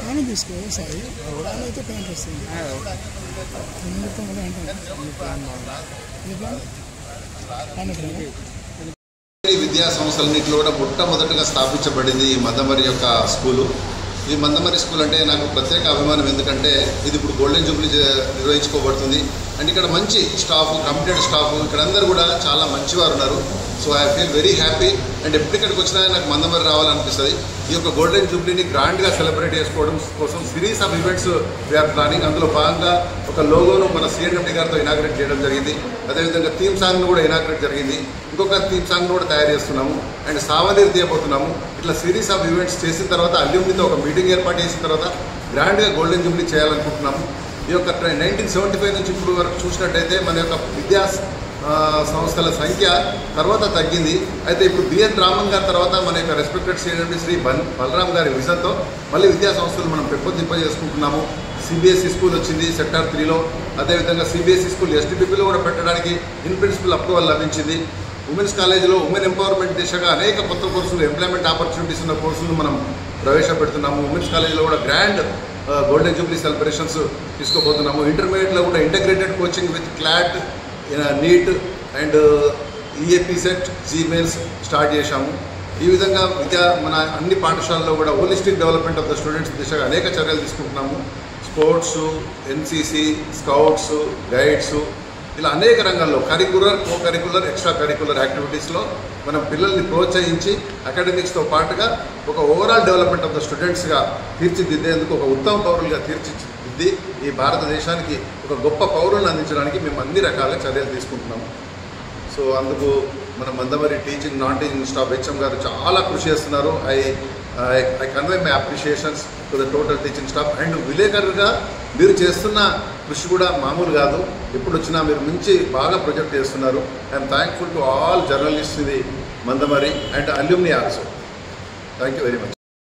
కానీ తీసుకో సార్ అయితే పెయింట్ వస్తుంది విద్యా సంస్థలన్నింటిలో కూడా మొట్టమొదటిగా స్థాపించబడింది ఈ మందమరి యొక్క స్కూలు. ఈ మందమరి స్కూల్ అంటే నాకు ప్రత్యేక అభిమానం. ఎందుకంటే ఇది ఇప్పుడు గోల్డెన్ జూబ్లీ నిర్వహించుకోబడుతుంది అండ్ ఇక్కడ మంచి స్టాఫ్, కమిటెడ్ స్టాఫ్, ఇక్కడ అందరూ కూడా చాలా మంచివారు ఉన్నారు. So I feel very happy and ఎప్పటిక్కడికి వచ్చినా నాకు మందమరి రావాలనిపిస్తుంది. ఈ యొక్క గోల్డెన్ జూబ్లీని గ్రాండ్గా సెలబ్రేట్ చేసుకోవడం కోసం series of events we are planning. అందులో భాగంగా ఒక లోగోను మన సీఎండి గారితో ఇనాగ్రేట్ చేయడం జరిగింది. అదేవిధంగా థీమ్ సాంగ్ను కూడా ఇనాగ్రేట్ జరిగింది. ఇంకొక థీమ్ సాంగ్ను కూడా తయారు చేస్తున్నాము అండ్ సావనీరు తీయబోతున్నాము. ఇట్లా సిరీస్ ఆఫ్ ఈవెంట్స్ చేసిన తర్వాత అల్యూమినితో ఒక మీటింగ్ ఏర్పాటు చేసిన తర్వాత గ్రాండ్గా గోల్డెన్ జూబ్లీ చేయాలనుకుంటున్నాము. ఈ యొక్క 1975 నుంచి ఇప్పుడు వరకు చూసినట్టయితే మన యొక్క విద్యా సంస్థల సంఖ్య తర్వాత తగ్గింది. అయితే ఇప్పుడు బిఎన్ రామన్ గారి తర్వాత మన యొక్క రెస్పెక్టెడ్ సీఎండి శ్రీ బలరాం గారి విజన్తో మళ్ళీ విద్యా సంస్థలు మనం పెంపొందింపజేసుకుంటున్నాము. సిబిఎస్ఈ స్కూల్ వచ్చింది సెక్టార్ 3లో. అదేవిధంగా సిబిఎస్ఈ స్కూల్ ఎస్టీపీలో కూడా పెట్టడానికి ఇన్ ప్రిన్సిపల్ అప్రూవల్ లభించింది. ఉమెన్స్ కాలేజీలో ఉమెన్ ఎంపవర్మెంట్ దిశగా అనేక కొత్త కోర్సులు, ఎంప్లాయ్మెంట్ ఆపర్చునిటీస్ ఉన్న కోర్సులను మనం ప్రవేశపెడుతున్నాము. ఉమెన్స్ కాలేజీలో కూడా గ్రాండ్ గోల్డెన్ జూబ్లీ సెలబ్రేషన్స్ తీసుకోబోతున్నాము. ఇంటర్మీడియట్లో కూడా integrated coaching with CLAT, NEET and EAP CET, JEE Mains start చేశాము. ఈ విధంగా మన అన్ని పాఠశాలల్లో కూడా holistic development of the students దిశగా అనేక చర్యలు తీసుకుంటున్నాము. స్పోర్ట్స్, ఎన్సీసీ, స్కౌట్స్, గైడ్స్, ఇలా అనేక రంగాల్లో curricular, co curricular, extra curricular యాక్టివిటీస్లో మనం పిల్లల్ని ప్రోత్సహించి అకాడమిక్స్తో పాటుగా ఒక ఓవరాల్ డెవలప్మెంట్ ఆఫ్ ద స్టూడెంట్స్గా తీర్చిదిద్దేందుకు, ఒక ఉత్తమ పౌరులుగా తీర్చిదిద్ది ఈ భారతదేశానికి ఒక గొప్ప పౌరులను అందించడానికి మేము అన్ని రకాల చర్యలు తీసుకుంటున్నాము. సో అందుకు మన Mandamarri teaching, non teaching staff HM garu చాలా కృషి చేస్తున్నారు. I convey my appreciations to the total teaching staff. And విలేకరుగా మీరు చేస్తున్న కృషి కూడా మామూలు కాదు. ఎప్పుడు వచ్చినా మీరు మించి బాగా ప్రొజెక్ట్ చేస్తున్నారు. I'm thankful to all journalist ఇది Mandamarri and alumni also. Thank you very much.